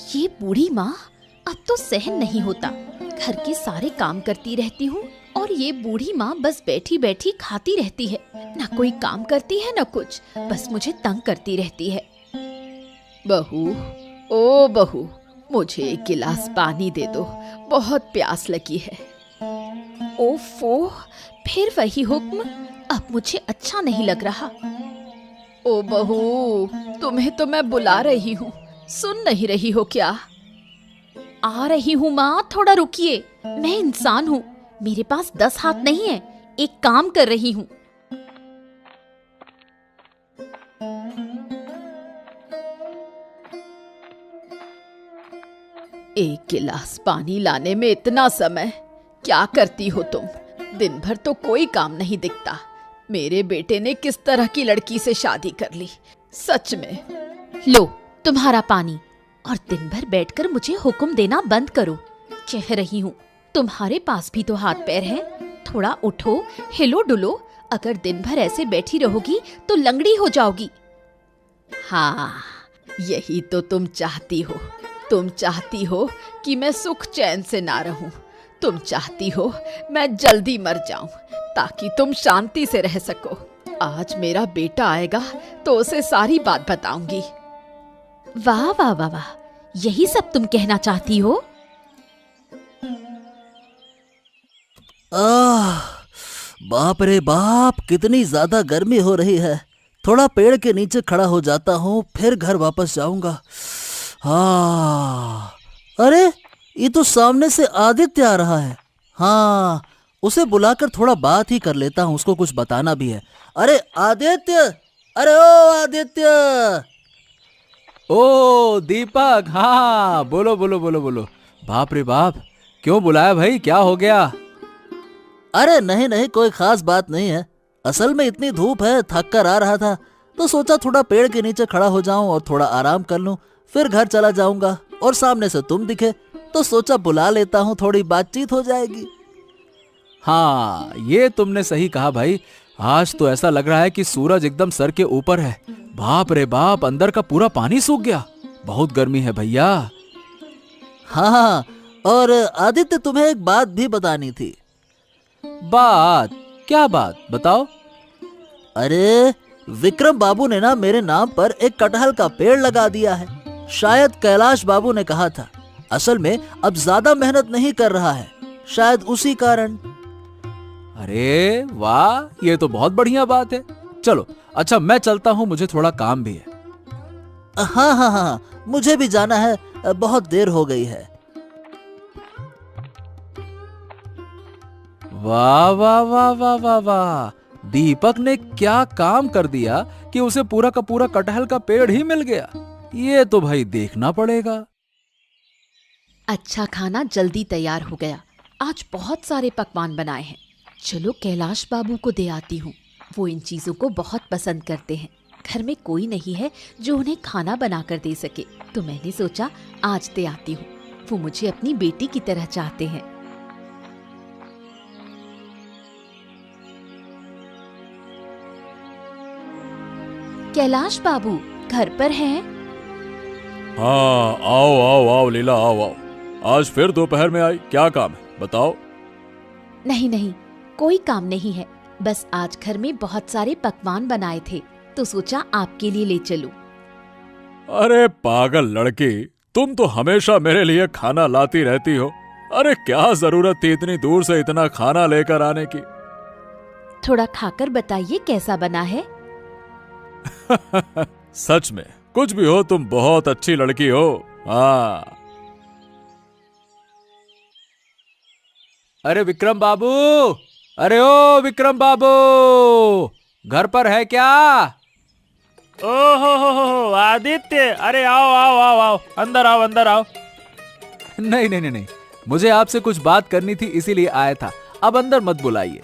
ये बूढ़ी माँ, अब तो सहन नहीं होता। घर के सारे काम करती रहती हूँ और ये बूढ़ी माँ बस बैठी बैठी खाती रहती है। ना कोई काम करती है ना कुछ, बस मुझे तंग करती रहती है। बहू, ओ बहू, मुझे एक गिलास पानी दे दो, बहुत प्यास लगी है। ओफो, फिर वही हुक्म। अब मुझे अच्छा नहीं लग रहा। ओ बहू, तुम्हें तो मैं बुला रही हूँ, सुन नहीं रही हो क्या? आ रही हूँ माँ, थोड़ा रुकिए। मैं इंसान हूँ, मेरे पास 10 हाथ नहीं है, एक काम कर रही हूँ। एक गिलास पानी लाने में इतना समय, क्या करती हो तुम? दिन भर तो कोई काम नहीं दिखता। मेरे बेटे ने किस तरह की लड़की से शादी कर ली, सच में। लो तुम्हारा पानी, और दिन भर बैठकर मुझे हुक्म देना बंद करो। कह रही हूँ, तुम्हारे पास भी तो हाथ पैर है, थोड़ा उठो, हिलो डुलो। अगर दिन भर ऐसे बैठी रहोगी तो लंगड़ी हो जाओगी। हाँ, यही तो तुम चाहती हो। तुम चाहती हो कि मैं सुख चैन से ना रहूं। तुम चाहती हो मैं जल्दी मर जाऊं ताकि तुम शांति से रह सको। आज मेरा बेटा आएगा तो उसे सारी बात बताऊंगी। वाह वाह वाह वाह, यही सब तुम कहना चाहती हो? बाप रे बाप, कितनी ज्यादा गर्मी हो रही है। थोड़ा पेड़ के नीचे खड़ा हो जाता हूँ, फिर घर वापस जाऊंगा। हाँ, अरे ये तो सामने से आदित्य आ रहा है। हाँ, उसे बुलाकर थोड़ा बात ही कर लेता हूँ, उसको कुछ बताना भी है। अरे आदित्य, अरे ओ आदित्य। ओ दीपक, हाँ बोलो बोलो बोलो बोलो। बाप रे बाप, क्यों बुलाया भाई, क्या हो गया? अरे नहीं नहीं, कोई खास बात नहीं है। असल में इतनी धूप है, थक कर आ रहा था तो सोचा थोड़ा पेड़ के नीचे खड़ा हो जाऊं और थोड़ा आराम कर लूं, फिर घर चला जाऊंगा। और सामने से तुम दिखे तो सोचा बुला लेता हूं, थोड़ी बातचीत हो जाएगी। हाँ, ये तुमने सही कहा भाई। आज तो ऐसा लग रहा है कि सूरज एकदम सर के ऊपर है। बाप रे बाप, अंदर का पूरा पानी सूख गया। बहुत गर्मी है भैया। हाँ, और आदित्य, तुम्हें एक बात भी बतानी थी। बात? क्या बात, बताओ। अरे विक्रम बाबू ने ना मेरे नाम पर एक कटहल का पेड़ लगा दिया है। शायद कैलाश बाबू ने कहा था। असल में अब ज्यादा मेहनत नहीं कर रहा है, शायद उसी कारण। अरे वाह, ये तो बहुत बढ़िया बात है। चलो अच्छा, मैं चलता हूँ, मुझे थोड़ा काम भी है। हाँ हाँ हाँ, मुझे भी जाना है, बहुत देर हो गई है। वाह वाह वाह वाह वाह वाह, दीपक ने क्या काम कर दिया कि उसे पूरा का पूरा कटहल का पेड़ ही मिल गया। ये तो भाई देखना पड़ेगा। अच्छा खाना जल्दी तैयार हो गया। आज बहुत सारे पकवान बनाए हैं। चलो कैलाश बाबू को दे आती हूँ, वो इन चीजों को बहुत पसंद करते हैं। घर में कोई नहीं है जो उन्हें खाना बनाकर दे सके, तो मैंने सोचा आज दे आती हूँ। वो मुझे अपनी बेटी की तरह चाहते हैं। कैलाश बाबू घर पर हैं? हाँ, आओ आओ आओ लीला, आओ आओ। आज फिर दोपहर में आई, क्या काम है बताओ। नहीं नहीं, कोई काम नहीं है, बस आज घर में बहुत सारे पकवान बनाए थे तो सोचा आपके लिए ले चलूं। अरे पागल लड़की, तुम तो हमेशा मेरे लिए खाना लाती रहती हो। अरे क्या जरूरत थी इतनी दूर से इतना खाना लेकर आने की। थोड़ा खाकर बताइए कैसा बना है। सच में कुछ भी हो, तुम बहुत अच्छी लड़की हो। हाँ। अरे विक्रम बाबू, अरे ओ विक्रम बाबू, घर पर है क्या? ओहो आदित्य, अरे आओ आओ आओ आओ, अंदर आओ अंदर आओ। नहीं नहीं नहीं नहीं, मुझे आपसे कुछ बात करनी थी, इसीलिए आया था। अब अंदर मत बुलाइए।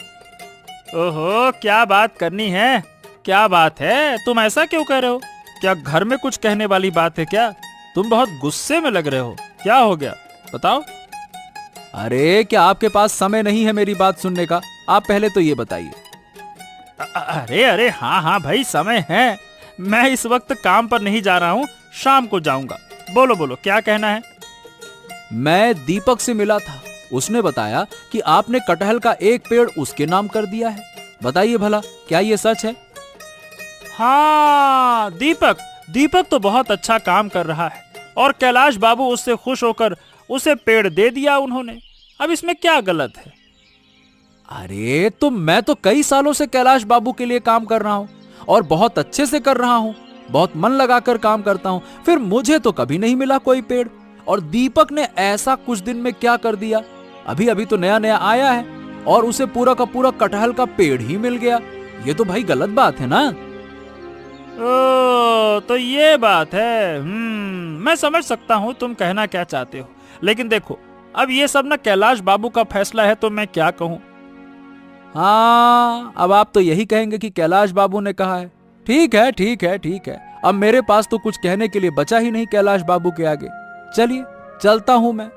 ओहो, क्या बात करनी है? क्या बात है, तुम ऐसा क्यों कह रहे हो? क्या घर में कुछ कहने वाली बात है क्या? तुम बहुत गुस्से में लग रहे हो, क्या हो गया बताओ। अरे क्या आपके पास समय नहीं है मेरी बात सुनने का? आप पहले तो ये बताइए। अरे अरे हाँ हाँ भाई, समय है। मैं इस वक्त काम पर नहीं जा रहा हूँ, शाम को जाऊंगा। बोलो बोलो, क्या कहना है? मैं दीपक से मिला था, उसने बताया कि आपने कटहल का एक पेड़ उसके नाम कर दिया है। बताइए भला, क्या ये सच है? हाँ, दीपक तो बहुत अच्छा काम कर रहा है और कैलाश बाबू उससे खुश होकर उसे पेड़ दे दिया उन्होंने। अब इसमें क्या गलत है? अरे तो मैं तो कई सालों से कैलाश बाबू के लिए काम कर रहा हूं और बहुत अच्छे से कर रहा हूं, बहुत मन लगाकर काम करता हूं, फिर मुझे तो कभी नहीं मिला कोई पेड़, और दीपक ने ऐसा कुछ दिन में क्या कर दिया? अभी अभी तो नया नया आया है और उसे पूरा का पूरा कटहल का पेड़ ही मिल गया। ये तो भाई गलत बात है ना? ओ, तो ये बात है। मैं समझ सकता हूँ तुम कहना क्या चाहते हो, लेकिन देखो, अब ये सब ना कैलाश बाबू का फैसला है, तो मैं क्या कहूँ? हाँ, अब आप तो यही कहेंगे कि कैलाश बाबू ने कहा है। ठीक है, ठीक है, ठीक है। अब मेरे पास तो कुछ कहने के लिए बचा ही नहीं कैलाश बाबू के आगे। चलिए, चलता हूं मैं।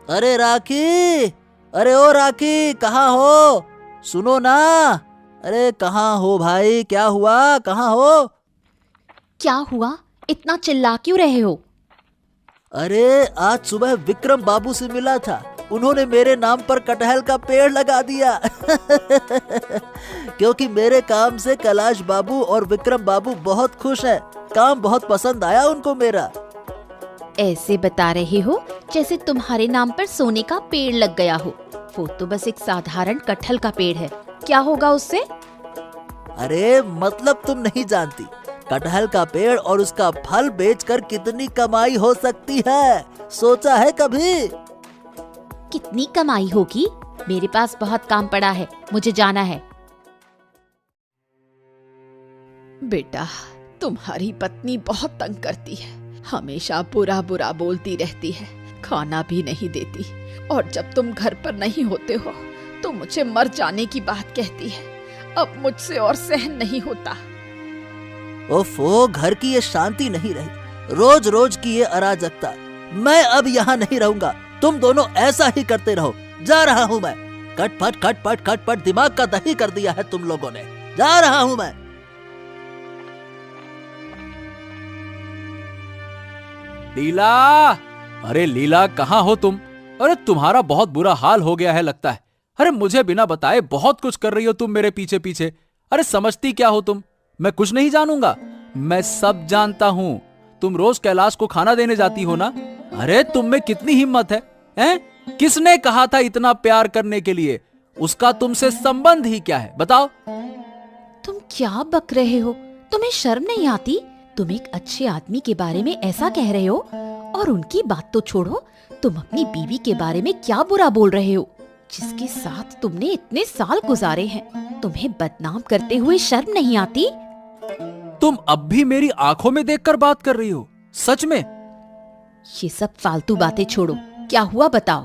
अरे राखी, अरे ओ राखी, कहाँ हो? सुनो ना। अरे कहाँ हो भाई, क्या हुआ, कहाँ हो? क्या हुआ? इतना चिल्ला क्यों रहे हो? अरे आज सुबह विक्रम बाबू से मिला था, उन्होंने मेरे नाम पर कटहल का पेड़ लगा दिया। क्योंकि मेरे काम से कैलाश बाबू और विक्रम बाबू बहुत खुश हैं। काम बहुत पसंद आया उनको मेरा। ऐसे बता रहे हो जैसे तुम्हारे नाम पर सोने का पेड़ लग गया हो। वो तो बस एक साधारण कटहल का पेड़ है, क्या होगा उससे? अरे मतलब तुम नहीं जानती, कटहल का पेड़ और उसका फल बेचकर कितनी कमाई हो सकती है, सोचा है कभी? कितनी कमाई होगी? मेरे पास बहुत काम पड़ा है, मुझे जाना है। बेटा, तुम्हारी पत्नी बहुत तंग करती है, हमेशा बुरा बुरा बोलती रहती है, खाना भी नहीं देती, और जब तुम घर पर नहीं होते हो तो मुझे मर जाने की बात कहती है। अब मुझसे और सहन नहीं होता। ओफो, घर की ये शांति नहीं रही, रोज रोज की ये अराजकता। मैं अब यहाँ नहीं रहूंगा, तुम दोनों ऐसा ही करते रहो। जा रहा हूँ मैं। खटपट खटपट खटपट, दिमाग का दही कर दिया है तुम लोगों ने। जा रहा हूँ मैं। लीला, अरे लीला, कहाँ हो तुम? अरे तुम्हारा बहुत बुरा हाल हो गया है लगता है। अरे मुझे बिना बताए बहुत कुछ कर रही हो तुम मेरे पीछे पीछे। अरे समझती क्या हो तुम? मैं कुछ नहीं जानूंगा? मैं सब जानता हूं। तुम रोज कैलाश को खाना देने जाती हो ना? अरे तुम में कितनी हिम्मत है, हैं? किसने कहा था इतना प्यार करने के लिए? उसका तुमसे संबंध ही क्या है, बताओ? तुम क्या बक रहे हो? तुम्हें शर्म नहीं आती? तुम एक अच्छे आदमी के बारे में ऐसा कह रहे हो, और उनकी बात तो छोड़ो, तुम अपनी बीवी के बारे में क्या बुरा बोल रहे हो, जिसके साथ तुमने इतने साल गुजारे हैं। तुम्हें बदनाम करते हुए शर्म नहीं आती? तुम अब भी मेरी आंखों में देखकर बात कर रही हो, सच में? ये सब फालतू बातें छोड़ो, क्या हुआ बताओ।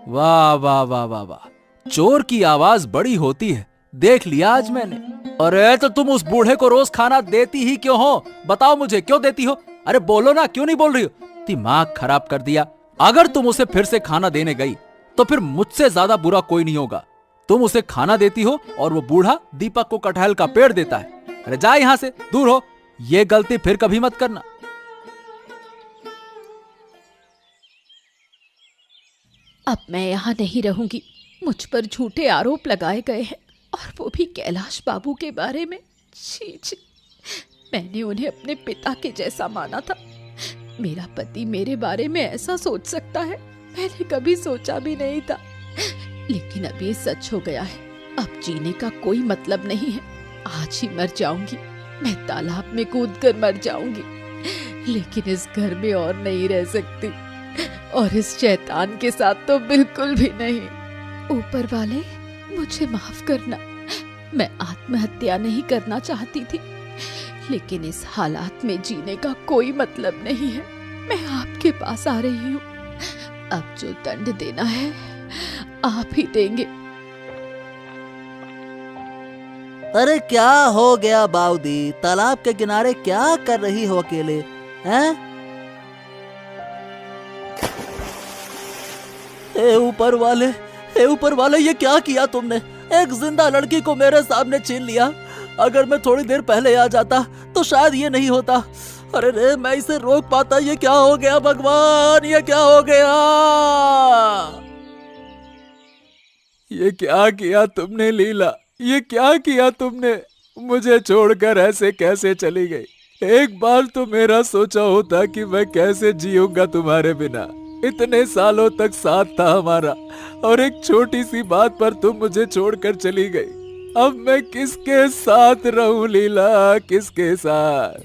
वाह वाह वाह वाह वाह, चोर की आवाज बड़ी होती है, देख लिया आज मैंने। अरे तो तुम उस बूढ़े को रोज खाना देती ही क्यों हो? बताओ मुझे, क्यों देती हो? अरे बोलो ना, क्यों नहीं बोल रही हो? दिमाग खराब कर दिया। अगर तुम उसे फिर से खाना देने गई तो फिर मुझसे ज्यादा बुरा कोई नहीं होगा। तुम उसे खाना देती हो और वो बूढ़ा दीपक को कटहल का पेड़ देता है। अरे जा यहां से, दूर हो। ये गलती फिर कभी मत करना। अब मैं यहाँ नहीं रहूंगी। मुझ पर झूठे आरोप लगाए गए हैं, और वो भी कैलाश बाबू के बारे में। छी छी, मैंने उन्हें अपने पिता के जैसा माना था। मेरा पति मेरे बारे में ऐसा सोच सकता है, मैंने कभी सोचा भी नहीं था। लेकिन अब ये सच हो गया है। अब जीने का कोई मतलब नहीं है। आज ही मर जाऊंगी, मैं तालाब में कूदकर मर जाऊंगी, लेकिन इस घर में और नहीं रह सकती, और इस शैतान के साथ तो बिल्कुल भी नहीं। ऊपर वाले, मुझे माफ करना। मैं आत्महत्या नहीं करना चाहती थी, लेकिन इस हालात में जीने का कोई मतलब नहीं है। मैं आपके पास आ रही हूँ। अब जो दंड देना है आप ही देंगे। अरे क्या हो गया बाउदी, तालाब के किनारे क्या कर रही हो अकेले, हैं? हे ऊपर वाले, हे ऊपर वाले, ये क्या किया तुमने? एक जिंदा लड़की को मेरे सामने छीन लिया। अगर मैं थोड़ी देर पहले आ जाता तो शायद ये नहीं होता। अरे रे, मैं इसे रोक पाता। ये क्या हो गया भगवान, ये क्या हो गया? ये क्या किया तुमने लीला, ये क्या किया तुमने? मुझे छोड़कर ऐसे कैसे चली गई? एक बार तो मेरा सोचा होता कि मैं कैसे जीऊंगा तुम्हारे बिना। इतने सालों तक साथ था हमारा, और एक छोटी सी बात पर तुम मुझे छोड़कर चली गई। अब मैं किसके साथ रहूं लीला, किसके साथ?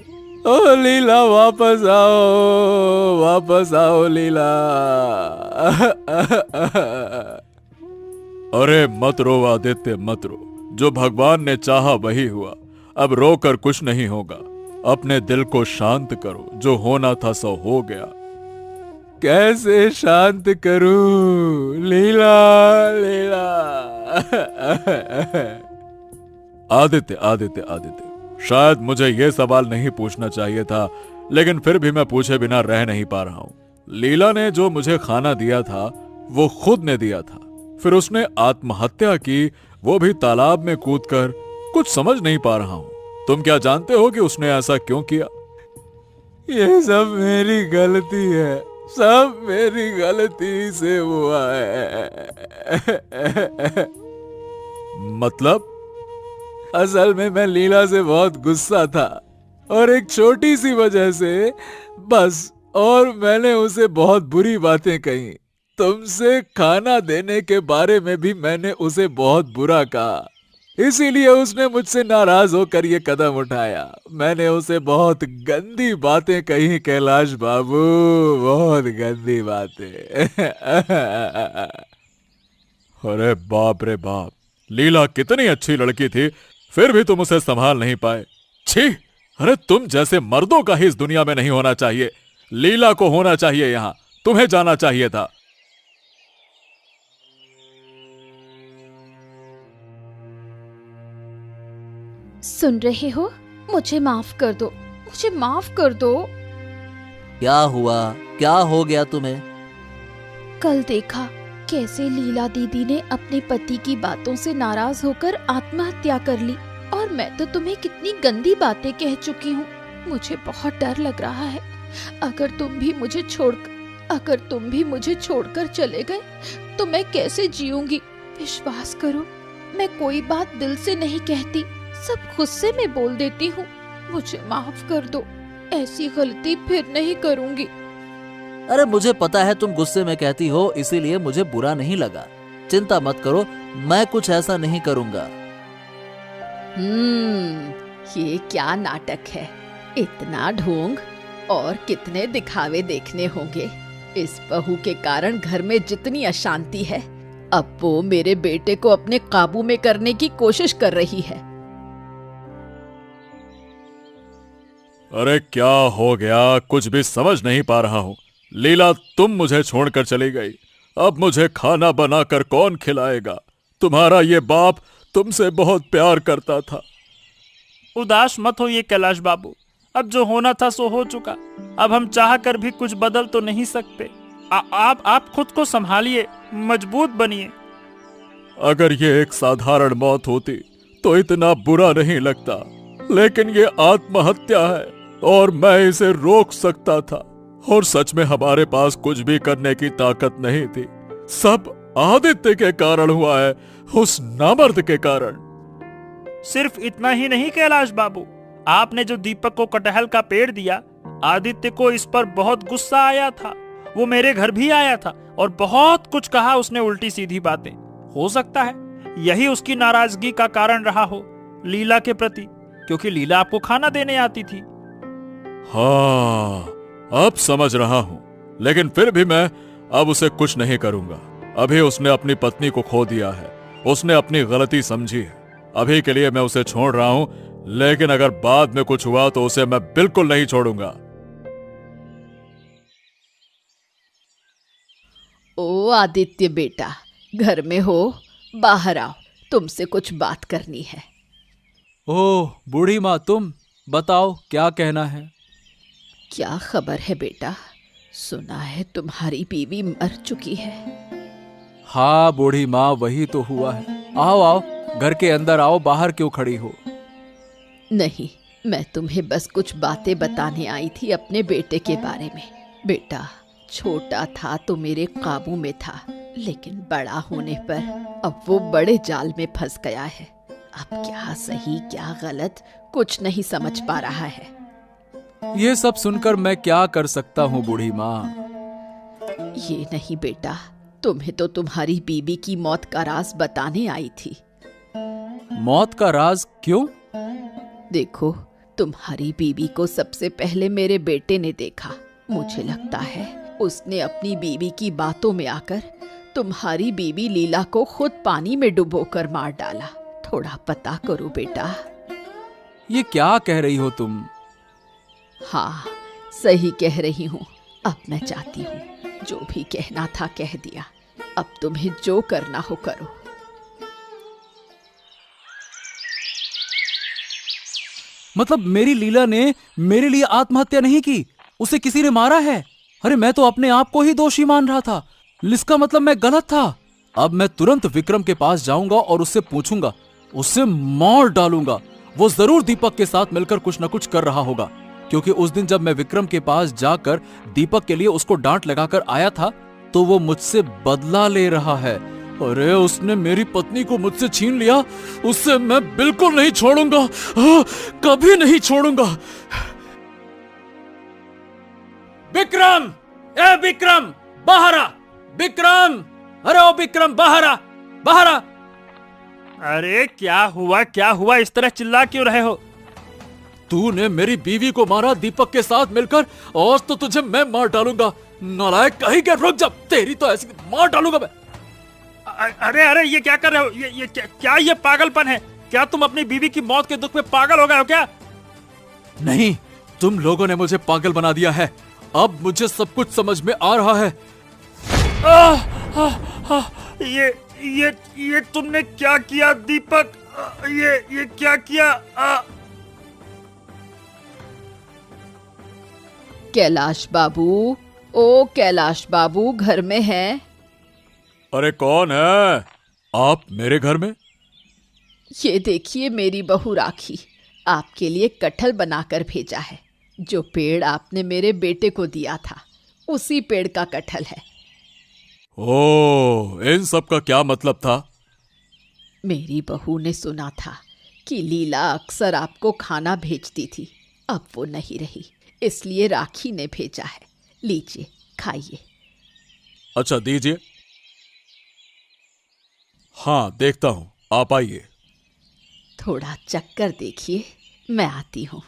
ओ लीला, वापस आओ लीला। अरे मत रो आदित्य, मत रो। जो भगवान ने चाहा वही हुआ। अब रोकर कुछ नहीं होगा। अपने दिल को शांत करो। जो होना था सो हो गया। कैसे शांत करूं लीला, लीला। आदित्य, आदित्य, आदित्य, शायद मुझे यह सवाल नहीं पूछना चाहिए था, लेकिन फिर भी मैं पूछे बिना रह नहीं पा रहा हूं। लीला ने जो मुझे खाना दिया था वो खुद ने दिया था। फिर उसने आत्महत्या की, वो भी तालाब में कूदकर। कुछ समझ नहीं पा रहा हूं। तुम क्या जानते हो कि उसने ऐसा क्यों किया? ये सब मेरी गलती है, सब मेरी गलती से हुआ है। मतलब? असल में मैं लीला से बहुत गुस्सा था, और एक छोटी सी वजह से बस, और मैंने उसे बहुत बुरी बातें कही। तुमसे खाना देने के बारे में भी मैंने उसे बहुत बुरा कहा, इसीलिए उसने मुझसे नाराज होकर ये कदम उठाया। मैंने उसे बहुत गंदी बातें कही कैलाश बाबू, बहुत गंदी बातें। अरे बाप रे बाप, लीला कितनी अच्छी लड़की थी, फिर भी तुम उसे संभाल नहीं पाए। छी! अरे तुम जैसे मर्दों का ही इस दुनिया में नहीं होना चाहिए। लीला को होना चाहिए यहाँ, तुम्हें जाना चाहिए था। सुन रहे हो? मुझे माफ कर दो, मुझे माफ कर दो। क्या हुआ? क्या हो गया तुम्हें? कल देखा कैसे लीला दीदी ने अपने पति की बातों से नाराज होकर आत्महत्या कर ली, और मैं तो तुम्हें कितनी गंदी बातें कह चुकी हूँ। मुझे बहुत डर लग रहा है। अगर तुम भी मुझे छोड़कर चले गए तो मैं कैसे जीऊंगी? विश्वास करो, मैं कोई बात दिल से नहीं कहती, सब गुस्से में बोल देती हूँ। मुझे माफ कर दो, ऐसी गलती फिर नहीं करूंगी। अरे मुझे पता है तुम गुस्से में कहती हो, इसीलिए मुझे बुरा नहीं लगा। चिंता मत करो, मैं कुछ ऐसा नहीं करूंगा। ये क्या नाटक है? इतना ढोंग और कितने दिखावे देखने होंगे। इस बहू के कारण घर में जितनी अशांति है, अब वो मेरे बेटे को अपने काबू में करने की कोशिश कर रही है। अरे क्या हो गया, कुछ भी समझ नहीं पा रहा हूँ। लीला, तुम मुझे छोड़कर चली गई, अब मुझे खाना बनाकर कौन खिलाएगा? तुम्हारा ये बाप तुमसे बहुत प्यार करता था। उदास मत होइए कैलाश बाबू, अब जो होना था सो हो चुका। अब हम चाह कर भी कुछ बदल तो नहीं सकते। आप खुद को संभालिए, मजबूत बनिए। अगर ये एक साधारण मौत होती तो इतना बुरा नहीं लगता, लेकिन ये आत्महत्या है और मैं इसे रोक सकता था। और सच में हमारे पास कुछ भी करने की ताकत नहीं थी। सब आदित्य के कारण हुआ है, उस नामर्द के कारण। सिर्फ इतना ही नहीं कैलाश बाबू, आपने जो दीपक को कटहल का पेड़ दिया, आदित्य को इस पर बहुत गुस्सा आया था। वो मेरे घर भी आया था और बहुत कुछ कहा उसने, उल्टी सीधी बातें। हो सकता है यही उसकी नाराजगी का कारण रहा हो लीला के प्रति, क्योंकि लीला आपको खाना देने आती थी। हाँ, अब समझ रहा हूं, लेकिन फिर भी मैं अब उसे कुछ नहीं करूंगा। अभी उसने अपनी पत्नी को खो दिया है, उसने अपनी गलती समझी है। अभी के लिए मैं उसे छोड़ रहा हूं, लेकिन अगर बाद में कुछ हुआ तो उसे मैं बिल्कुल नहीं छोड़ूंगा। ओ आदित्य बेटा, घर में हो? बाहर आओ, तुमसे कुछ बात करनी है। ओह बूढ़ी माँ, तुम बताओ क्या कहना है? क्या खबर है बेटा? सुना है तुम्हारी बीवी मर चुकी है। हाँ बूढ़ी माँ, वही तो हुआ है। आओ आओ, घर के अंदर आओ, बाहर क्यों खड़ी हो? नहीं, मैं तुम्हें बस कुछ बातें बताने आई थी अपने बेटे के बारे में। बेटा छोटा था तो मेरे काबू में था, लेकिन बड़ा होने पर अब वो बड़े जाल में फंस गया है। अब क्या सही क्या गलत कुछ नहीं समझ पा रहा है। ये सब सुनकर मैं क्या कर सकता हूँ बूढ़ी माँ? ये नहीं बेटा, तुम्हें तो तुम्हारी बीबी की मौत का राज बताने आई थी। मौत का राज क्यों? देखो, तुम्हारी बीबी को सबसे पहले मेरे बेटे ने देखा। मुझे लगता है उसने अपनी बीबी की बातों में आकर तुम्हारी बीबी लीला को खुद पानी में डुबोकर मार डाला। थोड़ा पता करो बेटा। ये क्या कह रही हो तुम? हाँ, सही कह रही हूँ। अब मैं चाहती हूँ, जो भी कहना था कह दिया। अब तुम्हें जो करना हो करो। मतलब मेरी लीला ने मेरे लिए आत्महत्या नहीं की, उसे किसी ने मारा है? अरे मैं तो अपने आप को ही दोषी मान रहा था। इसका मतलब मैं गलत था। अब मैं तुरंत विक्रम के पास जाऊंगा और उससे पूछूंगा, उसे मार डालूंगा। वो जरूर दीपक के साथ मिलकर कुछ न कुछ कर रहा होगा, क्योंकि उस दिन जब मैं विक्रम के पास जाकर दीपक के लिए उसको डांट लगाकर आया था तो वो मुझसे बदला ले रहा है। अरे उसने मेरी पत्नी को मुझसे छीन लिया, उससे मैं बिल्कुल नहीं छोड़ूंगा, कभी नहीं छोड़ूंगा। विक्रम, ए विक्रम, बाहर आ! विक्रम, अरे ओ विक्रम, बाहर आ, बाहर आ! अरे क्या हुआ? इस तरह चिल्ला क्यों रहे हो? तूने मेरी बीवी को मारा दीपक के साथ मिलकर, और तो तुझे मैं मार डालूंगा। नालायक, कहीं के रुक जा, तेरी तो ऐसी मार डालूंगा मैं। अरे ये क्या कर रहे हो? ये क्या ये पागलपन है? क्या तुम अपनी बीवी की मौत के दुख में पागल हो गए हो क्या? नहीं, तुम लोगों ने मुझे पागल बना दिया है। अब मुझे सब कुछ समझ में आ रहा है। ये तुमने क्या किया दीपक? ये क्या किया? कैलाश बाबू, ओ कैलाश बाबू, घर में हैं? अरे कौन है आप मेरे घर में? ये देखिए, मेरी बहू राखी आपके लिए कटहल बनाकर भेजा है। जो पेड़ आपने मेरे बेटे को दिया था, उसी पेड़ का कटहल है। ओह, इन सब का क्या मतलब था? मेरी बहू ने सुना था कि लीला अक्सर आपको खाना भेजती थी। अब वो नहीं रही, इसलिए राखी ने भेजा है। लीजिए, खाइए। अच्छा, दीजिए। हाँ, देखता हूं, आप आइए। थोड़ा चक्कर देखिए, मैं आती हूँ।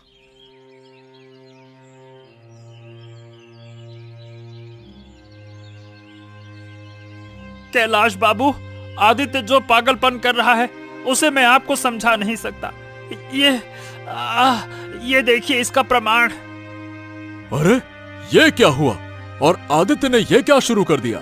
कैलाश बाबू, आदित्य जो पागलपन कर रहा है उसे मैं आपको समझा नहीं सकता। ये देखिए इसका प्रमाण। अरे ये क्या हुआ? और आदित्य ने ये क्या शुरू कर दिया?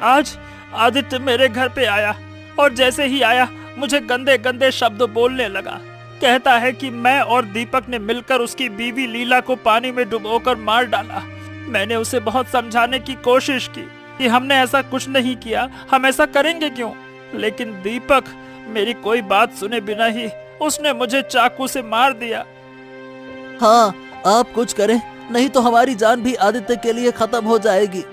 आज आदित्य मेरे घर पे आया और जैसे ही आया मुझे गंदे गंदे शब्द बोलने लगा। कहता है कि मैं और दीपक ने मिलकर उसकी बीवी लीला को पानी में डुबोकर मार डाला। मैंने उसे बहुत समझाने की कोशिश की कि हमने ऐसा कुछ नहीं किया, हम ऐसा करेंगे क्यों? लेकिन दीपक मेरी कोई बात सुने बिना ही उसने मुझे चाकू से मार दिया। हाँ, आप कुछ करें, नहीं तो हमारी जान भी आदित्य के लिए खत्म हो जाएगी।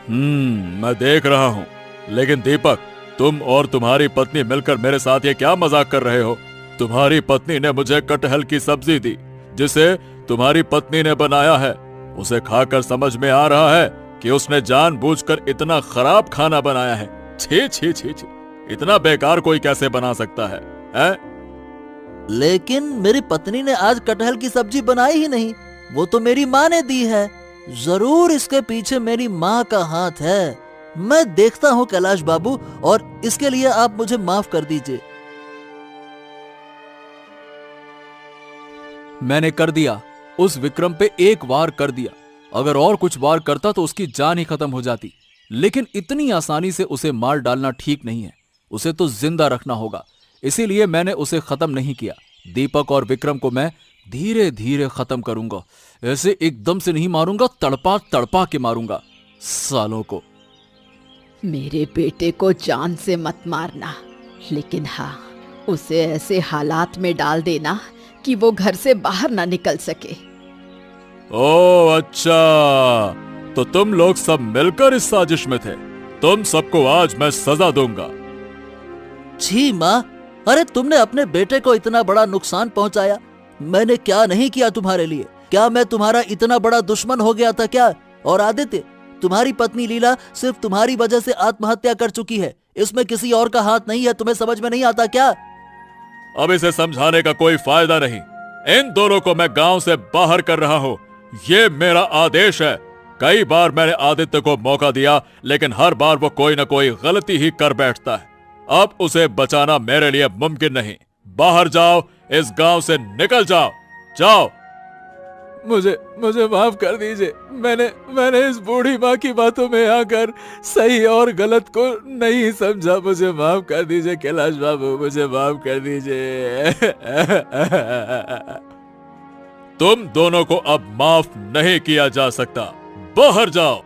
मैं देख रहा हूँ। लेकिन दीपक, तुम और तुम्हारी पत्नी मिलकर मेरे साथ ये क्या मजाक कर रहे हो? तुम्हारी पत्नी ने मुझे कटहल की सब्जी दी, जिसे तुम्हारी पत्नी ने बनाया है। उसे खाकर समझ में आ रहा है कि उसने जानबूझकर इतना खराब खाना बनाया है। छी छी छी छी, इतना बेकार कोई कैसे बना सकता है, हैं? लेकिन मेरी पत्नी ने आज कटहल की सब्जी बनाई ही नहीं, वो तो मेरी माँ ने दी है। जरूर इसके पीछे मेरी माँ का हाथ है। मैं देखता हूँ कैलाश बाबू, और इसके लिए आप मुझे माफ कर दीजिए। मैंने कर दिया, उस विक्रम पे एक वार कर दिया। अगर और कुछ वार करता तो उसकी जान ही खत्म हो जाती। लेकिन इतनी आसानी से उसे मार डालना ठीक नहीं है, उसे तो जिंदा रखना होगा। इसीलिए मैंने उसे खत्म नहीं किया। दीपक और विक्रम को मैं धीरे धीरे खत्म करूंगा। ऐसे एकदम से नहीं मारूंगा, तड़पा तड़पा के मारूंगा सालों को। मेरे बेटे को जान से मत मारना, लेकिन हाँ, उसे ऐसे हालात में डाल देना कि वो घर से बाहर ना निकल सके। ओह अच्छा, तो तुम लोग सब मिलकर इस साजिश में थे। तुम सबको आज मैं सजा दूंगा। छी माँ, अरे तुमने अपने बेटे को इतना बड़ा नुकसान पहुंचाया। मैंने क्या नहीं किया तुम्हारे लिए? क्या मैं तुम्हारा इतना बड़ा दुश्मन हो गया था क्या? और आदित्य, तुम्हारी पत्नी लीला सिर्फ तुम्हारी वजह से आत्महत्या कर चुकी है, इसमें किसी और का हाथ नहीं है। तुम्हें समझ में नहीं आता क्या? अब इसे समझाने का कोई फायदा नहीं। इन दोनों को मैं गांव से बाहर कर रहा हूँ। ये मेरा आदेश है। कई बार मैंने आदित्य को मौका दिया, लेकिन हर बार वो कोई ना कोई गलती ही कर बैठता है। अब उसे बचाना मेरे लिए मुमकिन नहीं। बाहर जाओ, इस गांव से निकल जाओ। जाओ। मुझे माफ कर दीजिए। मैंने इस बूढ़ी माँ की बातों में आकर सही और गलत को नहीं समझा। मुझे माफ कर दीजिए कैलाश बाबू, मुझे माफ कर दीजिए। तुम दोनों को अब माफ नहीं किया जा सकता। बाहर जाओ।